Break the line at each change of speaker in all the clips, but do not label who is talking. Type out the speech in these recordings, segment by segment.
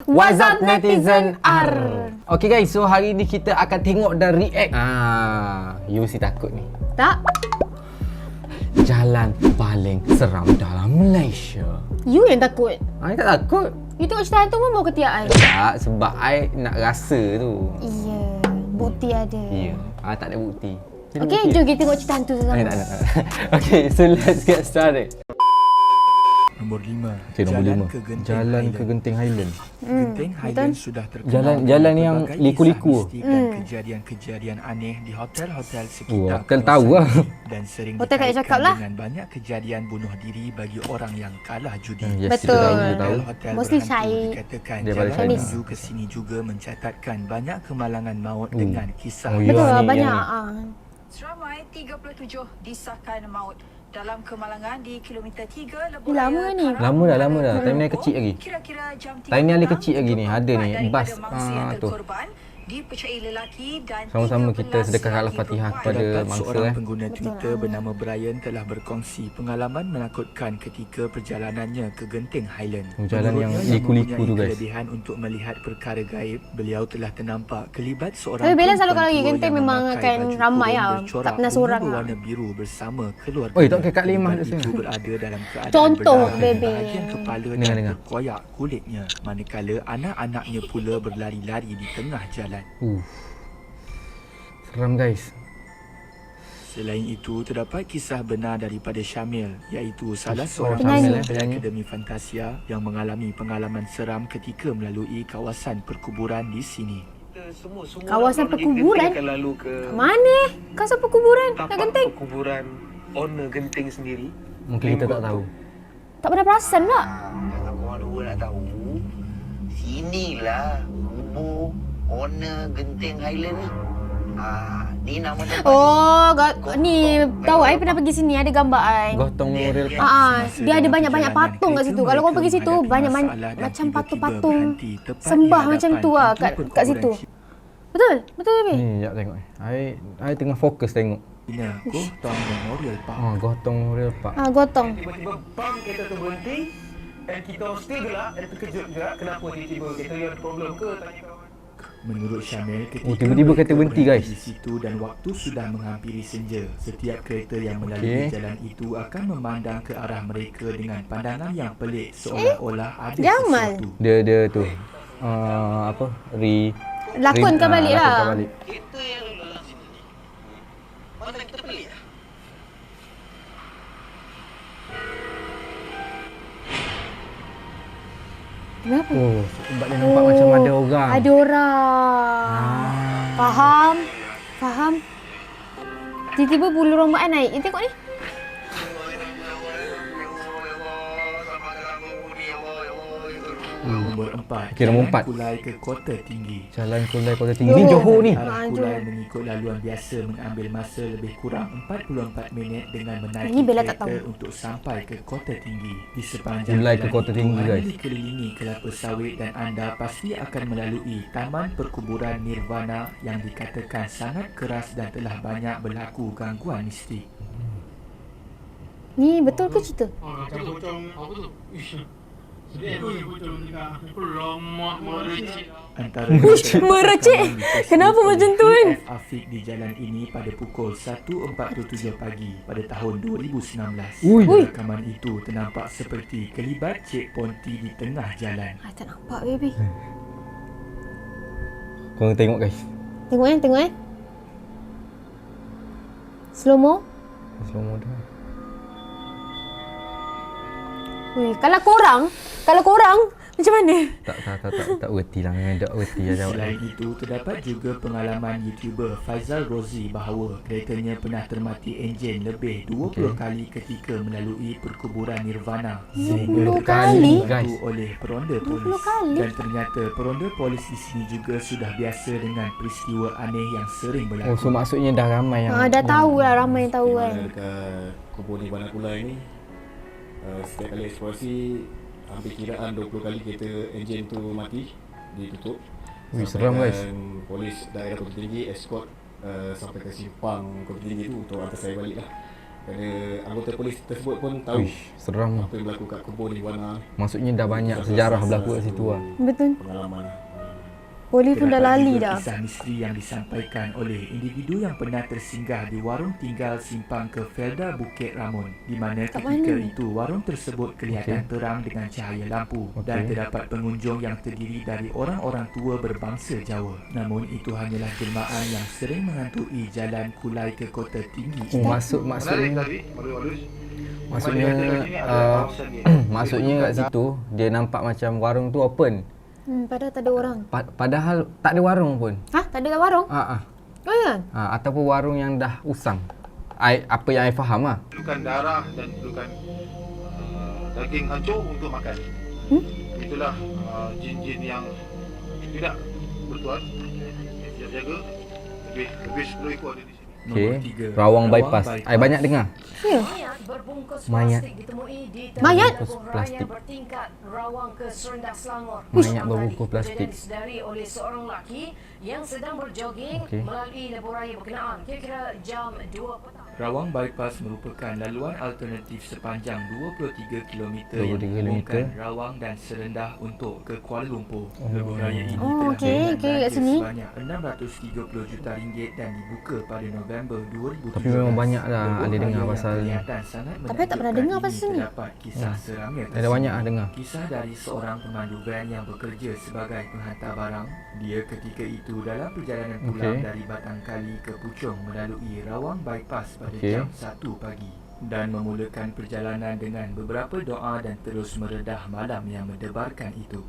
What's up netizen R. Okay guys, so hari ni kita akan tengok dan react. You mesti takut ni.
Tak?
Jalan paling seram dalam Malaysia.
You yang takut.
I tak takut.
You tengok cerita hantu pun bawa ketiak I.
Tak, sebab I nak rasa tu.
Iya, bukti ada.
Ya, tak ada bukti. Ada
Okay,
bukti
jom kita tengok cerita hantu sama.
tak. Okay, so let's get started.
Nombor 5.
Okay, nombor 5. Jalan ke Genting Highland.
Genting Highland sudah terkenal
Jalan
dengan
yang
pelbagai
liku-liku.
kisah mistik dan kejadian-kejadian aneh di hotel-hotel sekitar
hotel tahu lah.
dan sering
Hotel tak payah
dikaitkan
cakap lah.
dengan banyak kejadian bunuh diri bagi orang yang kalah judi.
Yes,
Betul.
kita tahu.
Hotel
Mostly
berhantu
Syai.
dikatakan
Daripada
jalan
China.
menuju ke sini juga mencatatkan banyak kemalangan maut dengan kisah.
Oh, ya.
Betul,
ni,
banyak.
yang
Seramai 37 disahkan maut dalam kemalangan di kilometer 3
Ni lama ni.
Lama dah. Time ni kecil lagi.
Kira-kira jam 3
Time ni ada kecil lagi ni. Ada ni, bas, tu.
dipercayai lelaki dan
Sama-sama
13
kita sedekahkan
lelaki
Al-Fatihah
perempuan.
kepada
Terdapat
mangsa
seorang pengguna Twitter bernama Brian telah berkongsi pengalaman menakutkan ketika perjalanannya ke Genting Highland.
Jalan yang
Menurutnya,
liku-liku tu,
mempunyai
guys.
kelebihan untuk melihat perkara gaib. Beliau telah ternampak kelibat seorang
Tapi Bella selalu
perempuan
kalau pergi
tua
Genting
yang
memang
memakai
akan
baju
ramai
kurung
lah.
bercorak
Tak pernah
ungu
seorang lah.
berwarna biru bersama keluarga.
Oi, tak pakai Kak Limah
Kelibat
kat sini.
itu berada dalam keadaan
Contoh,
berdarah.
baby.
Bahagian kepala
Dengar.
dan terkoyak kulitnya, manakala anak-anaknya pula berlari-lari di tengah jalan.
Seram guys.
Selain itu, terdapat kisah benar daripada Syamil, iaitu salah seorang
Penyanyi.
peserta Akademi Fantasia yang mengalami pengalaman seram ketika melalui kawasan perkuburan di sini.
Kawasan perkuburan?
Akan lalu ke
Mana? Kawasan perkuburan nak
tapak
Genting?
perkuburan owner Genting sendiri.
Mungkin kita tak tahu.
Tak pernah perasan pula.
Kalau korang dua nak tahu, sinilah kubur owner Genting Highland ni. Ni nama tempat.
Oh, ni tahu I pernah pergi sini, ada gambar I.
Gotong Memorial Park.
Dia ada banyak-banyak patung kat situ. Kalau kau pergi situ, banyak macam patung-patung sembah macam tu lah kat situ. Betul? Betul baby?
Ni, sekejap tengok. I tengah fokus tengok.
Gotong Memorial Park.
Gotong Memorial Park.
Gotong.
Tiba-tiba bam kereta tu berhenti dan kita still juga ada terkejut juga kenapa tiba-tiba kereta ni ada problem ke tanya kawan.
Menurut Syamil, ketika
tiba-tiba
mereka
kereta berhenti, guys.
di situ dan waktu sudah menghampiri senja, setiap kereta yang melalui jalan itu akan memandang ke arah mereka dengan pandangan yang pelik seolah-olah ada
Jamal.
sesuatu.
Dia tu.
Lakonkan balik lah.
Lakonkan balik.
Kereta yang lalang sini ni, mana kita pelik lah.
Kenapa?
Oh, sebab dia nampak macam ada orang.
Ada orang. Faham? Faham? Tiba-tiba bulu rambut I naik. You tengok ni.
Nombor 4.
Okey, nombor empat.
Kulai ke Kota Tinggi.
Jalan Kulai Kota Tinggi. Ni Johor ni.
Arah Kulai mengikut laluan biasa mengambil masa lebih kurang 44 minit dengan menaiki
Ini Bella tak
kereta
tahu.
untuk sampai ke Kota Tinggi. Di sepanjang
Kulai ke
jalan
Kota
itu,
Tinggi,
anda
guys.
dikelilingi kelapa sawit dan anda pasti akan melalui Taman Perkuburan Nirvana yang dikatakan sangat keras dan telah banyak berlaku gangguan mistik.
Ni betul ke cerita?
Macam pocong apa tu? Ish. Sedih tu pocong juga. Lama mericik.
Antara
Uish, meracik. Kenapa macam tu kan?
BF Afiq di jalan ini pada pukul 1.47 pagi pada tahun 2019.
Ui.
Rekaman itu ternampak seperti kelibat Cik Ponti di tengah jalan.
I tak nampak baby.
Korang tengok guys.
Tengok eh. Slow mo.
Slow dah.
Weh, kalau korang macam mana?
Tak reti lah. Memang tak reti lah jawab.
Selain itu, terdapat juga pengalaman YouTuber Faizal Rozi bahawa keretanya pernah termati enjin lebih 20 kali ketika melalui perkuburan Nirvana.
20 kali?
dibantu oleh peronda
20
polis.
kali?
Dan ternyata peronda polis di sini juga sudah biasa dengan peristiwa aneh yang sering berlaku.
Oh, so maksudnya dah ramai yang...
Dah tahu lah, ramai yang tahu
Di
kan.
mana dekat kubur Nirvana Kulai ni, setiap kali eksplorasi hampir kiraan 20 kali kereta enjin tu mati, ditutup.
Ui, seram, guys.
Dan polis daerah Kota Tinggi escort sampai ke simpang Kota Tinggi tu untuk hantar saya balik lah. Kerana anggota polis tersebut pun tahu
Uish, seram.
apa yang berlaku kat kebun Iguana.
Maksudnya dah banyak sejarah berlaku kat situ lah.
Betul.
Pengalaman.
Polis pun dah
Terdapat
lali
juga
dah.
kisah misteri yang disampaikan oleh individu yang pernah tersinggah di warung tinggal simpang ke Felda Bukit Ramon, di mana
Kat
ketika
mana?
itu warung tersebut kelihatan terang dengan cahaya lampu dan terdapat pengunjung yang terdiri dari orang-orang tua berbangsa Jawa. Namun itu hanyalah jelmaan yang sering mengantui jalan kulai ke kota tinggi.
Maksudnya maksudnya kat situ dia nampak macam warung tu open.
Padahal tak ada orang.
Padahal tak ada warung pun.
Hah? Tak ada warung?
Ah.
Oh ya?
Ataupun warung yang dah usang. Apa yang I faham lah.
Perlukan darah dan perlukan daging hancur untuk makan. Itulah jin-jin yang tidak bertuan, yang jaga. Lebih 10 ekor ada di sini.
Okey.
Nombor 3,
Rawang bypass. I banyak dengar.
Ya.
Berbungkus
Mayat.
plastik ditemui di
Mayat?
Lebuh Raya
Plastik.
bertingkat Rawang ke Serendang Selangor.
Mayat berbungkus plastik.
Kejadian disedari oleh seorang lelaki yang sedang berjoging
Okey.
melalui Lebuh Raya berkenaan kira-kira jam 2 petang.
Rawang Bypass merupakan laluan alternatif sepanjang 23 km
23
yang menghubungkan
kilometer.
Rawang dan Serendah untuk ke Kuala Lumpur. Lebuh Raya ini
Oh,
telah
okey,
dengan
okey, kat
belanja
sini.
sebanyak RM630 juta dan dibuka pada November 2017.
Tapi memang banyak lah
Lebuh
ada
Raya
dengar
yang
pasal ni.
kelihatan sangat
Tapi tak pernah
menakjubkan
dengar
ini
pasal ni.
terdapat kisah seramnya
Ada banyak lah dengar.
Kisah dari seorang pemandu van yang bekerja sebagai penghantar barang. Dia ketika itu dalam perjalanan pulang
Okey.
dari Batang Kali ke Puchong melalui Rawang Bypass pada
Okey.
jam 1 pagi dan memulakan perjalanan dengan beberapa doa dan terus meredah malam yang mendebarkan itu.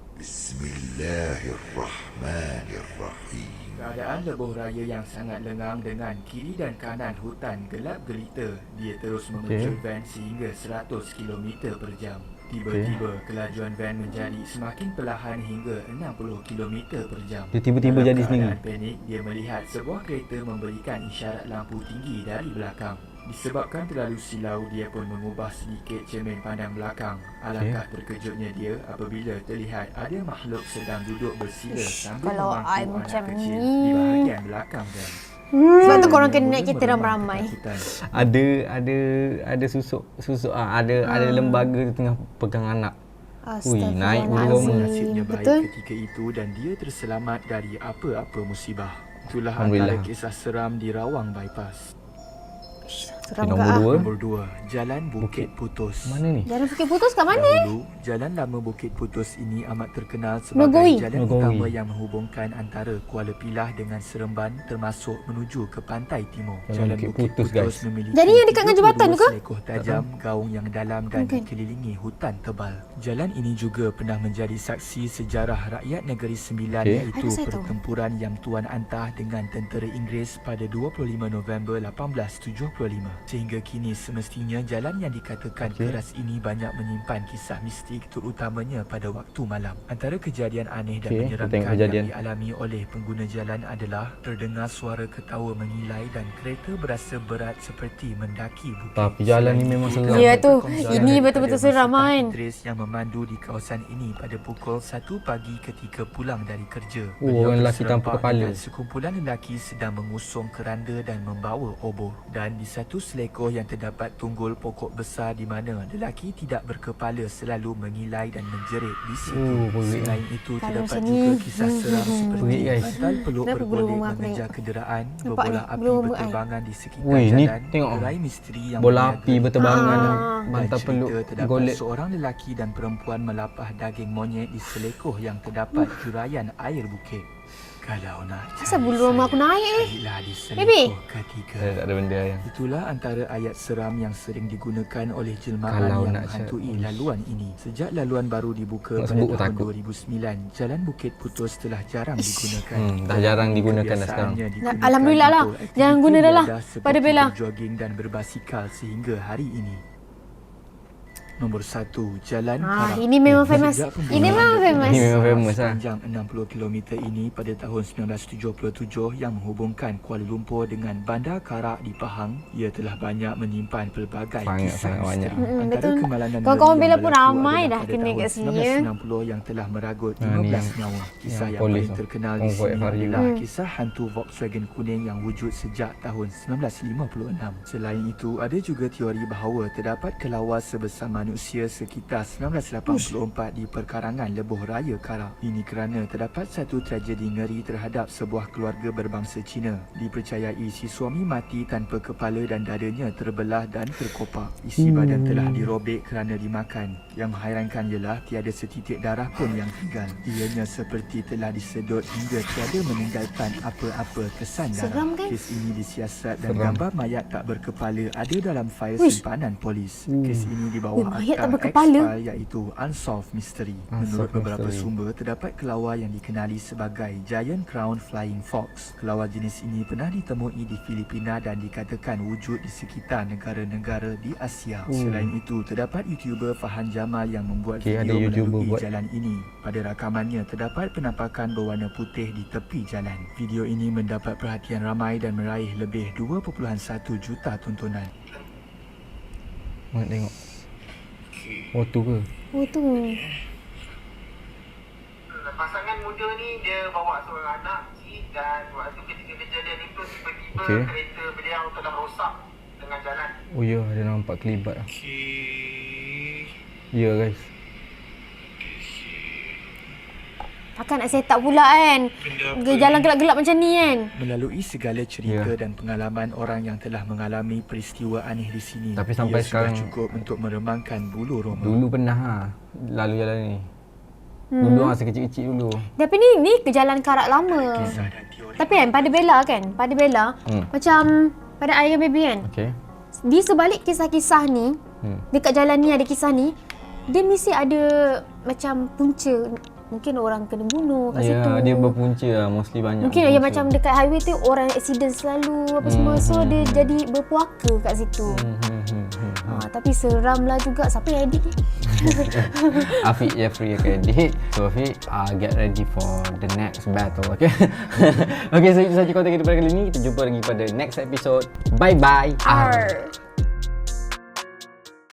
Bismillahirrahmanirrahim.
Keadaan lebuh raya yang sangat lengang dengan kiri dan kanan hutan gelap gelita. Dia terus memecut van sehingga 100 km per jam. Tiba-tiba kelajuan van menjadi semakin perlahan hingga 60 km per jam.
Dia tiba-tiba
Dalam
jadi sendiri.
keadaan panik, dia melihat sebuah kereta memberikan isyarat lampu tinggi dari belakang. Disebabkan terlalu silau, dia pun mengubah sedikit cermin pandang belakang. Alangkah terkejutnya dia apabila terlihat ada makhluk sedang duduk bersila sambil
kalau I
memangku
macam
anak kecil
ni.
di bahagian belakang van.
Sebab tu korang kena naik kereta ramai-ramai.
Ada susuk ada lembaga tu tengah pegang anak. Ui, naik bulu roma.
Nasibnya baik
Betul.
ketika itu dan dia terselamat dari apa-apa musibah. Itulah
Alhamdulillah.
antara kisah seram di Rawang Bypass.
Seram
Nombor
ke ah?
dua.
Nombor 2, Jalan Bukit Putus.
Mana ni?
Jalan Bukit Putus kat mana?
Dahulu, jalan lama Bukit Putus ini amat terkenal sebagai
Nogoi.
jalan
Nogoi.
utama yang menghubungkan antara Kuala Pilah dengan Seremban termasuk menuju ke pantai timur.
Jalan Bukit Putus, guys.
memiliki
Jadi yang dekat dengan jembatan tu ke?
32 selekoh tajam, gaung yang dalam dan
Bukan.
dikelilingi hutan tebal. Jalan ini juga pernah menjadi saksi sejarah rakyat Negeri Sembilan
Okey.
iaitu
Ada saya tahu.
pertempuran Yang Tuan Antah dengan tentera Inggeris pada 25 November 1875. Sehingga kini semestinya jalan yang dikatakan keras ini banyak menyimpan kisah mistik terutamanya pada waktu malam. Antara kejadian aneh dan
Okey, kita
menyeramkan
tengok kejadian.
yang dialami oleh pengguna jalan adalah terdengar suara ketawa mengilai dan kereta berasa berat seperti mendaki bukit.
Tapi jalan ni memang seram.
Ya tu,
Perkongsian
ini
daripada
betul-betul seram
Masyarakat
kan.
Idris yang memandu di kawasan ini pada pukul 1 pagi ketika pulang dari kerja.
Oh,
Beliau
orang lelaki tanpa
terserempak
kepala.
dengan sekumpulan lelaki sedang mengusung keranda dan membawa obor. Dan di satu selekoh yang terdapat tunggul pokok besar di mana lelaki tidak berkepala selalu mengilai dan menjerit di situ.
Oh, pelik.
Selain itu
Kalau
terdapat
macam
juga
ni.
kisah seram seperti
Pelik, guys.
bantal peluk
Kenapa
bergolek
bulu rumah aku
mengejar
tengok?
kenderaan,
Nampak
berbola
ni,
api
bulu rumah I.
berterbangan di sekitar
Wih, ni
jalan,
tengok.
gerai misteri yang
Bola
berniaga
api berterbangan,
Ah.
bantal
dan
peluk
cerita terdapat
golek.
seorang lelaki dan perempuan melapah daging monyet di selekoh yang terdapat juraian air bukit. Kalau nak cari
Asal bulu rumah aku
saya,
naik eh?
carilah di
Baby.
selekoh ketiga.
Tak ada benda yang.
Itulah antara ayat seram yang sering digunakan oleh jelmaan
Kalau
yang
nak
menghantui
cari-
laluan ini. Sejak laluan baru dibuka
Nak
pada
sebut
tahun
takut.
2009, Jalan Bukit Putus telah jarang digunakan.
Dah jarang digunakan dah sekarang.
Kebiasaannya digunakan
Alhamdulillah lah.
untuk aktiviti
Jangan guna dah lah
belajar seperti
pada Bella.
berjogging dan berbasikal sehingga hari ini. Nombor 1, Jalan
Ah,
Karak.
ini memang famous.
Sejak
Ini memang famous.
Ini memang famous lah.
Sepanjang 60 km ini pada tahun 1977 yang menghubungkan Kuala Lumpur dengan Bandar Karak di Pahang, ia telah banyak menyimpan pelbagai kisah
banyak.
misteri. Antara
Betul.
kemalangan
Kawan-kawan
yang
Bella pun
berlaku
ramai
adalah
dah
pada
kena
tahun
kat sini, ya.
1960 yang telah meragut
Ni
15
yang-
nyawa. Kisah
yang
yang
polis
paling
tu.
terkenal di
Convoy
sini
FRU.
adalah kisah hantu Volkswagen kuning yang wujud sejak tahun 1956. Selain itu, ada juga teori bahawa terdapat kelawar sebesar manusia sekitar 1984 di perkarangan Lebuh Raya Karak. Ini kerana terdapat satu tragedi ngeri terhadap sebuah keluarga berbangsa Cina. Dipercayai si suami mati tanpa kepala dan dadanya terbelah dan terkopak. Isi badan telah dirobek kerana dimakan. Yang mengherankan ialah tiada setitik darah pun yang tinggal. Ianya seperti telah disedot hingga tiada meninggalkan apa-apa kesan
Seram
darah.
kan?
Kes ini disiasat dan
Seram.
gambar mayat tak berkepala ada dalam fail
Wish.
simpanan polis. Kes ini di bawah
Mayat tak
akta
berkepala?
X-File iaitu Unsolved Mystery. Menurut
Unsolved
beberapa
Mystery.
sumber, terdapat kelawar yang dikenali sebagai Giant Crown Flying Fox. Kelawar jenis ini pernah ditemui di Filipina dan dikatakan wujud di sekitar negara-negara di Asia. Selain itu, terdapat YouTuber Fahan Jamal yang membuat
Okey, ada
video
YouTuber
melalui
buat.
jalan ini. Pada rakamannya, terdapat penampakan berwarna putih di tepi jalan. Video ini mendapat perhatian ramai dan meraih lebih 2.1 juta tontonan.
Mak tengok. Oh tu ke?
Oh tu.
Pasangan muda ni dia bawa seorang anak dan waktu ketika kejadian itu tiba-tiba
Okey.
kereta beliau telah rosak tengah jalan.
Oh ya, dia nampak kelibat lah. Ya guys.
Takkan nak set up pula kan. Jalan gelap-gelap macam ni kan.
Melalui segala cerita
Ya.
dan pengalaman orang yang telah mengalami peristiwa aneh di sini,
Tapi sampai
ia sudah
sekarang-
cukup untuk meremangkan bulu roma.
Dulu pernah lalu jalan ni. Dulu masa kecil-kecil dulu.
Tapi ni ke jalan Karak lama.
Kisah dan teori
Tapi kan pada Bella kan, pada Bella macam pada Ayah Baby kan.
Okey.
Di sebalik kisah-kisah ni, dekat jalan ni ada kisah ni, dia mesti ada macam punca. Mungkin orang kena bunuh kat situ.
Ya, dia berpunca lah. Mostly banyak.
Mungkin ya macam dekat highway tu orang accident selalu apa semua. So dia jadi berpuaka kat situ. Tapi seram lah juga. Siapa yang edit ni?
Afiq Jeffrey akan edit. So Afiq, get ready for the next battle, okay? Okay, so itu sahaja konten kita pada kali ini. Kita jumpa lagi pada next episode. Bye-bye.
Arr.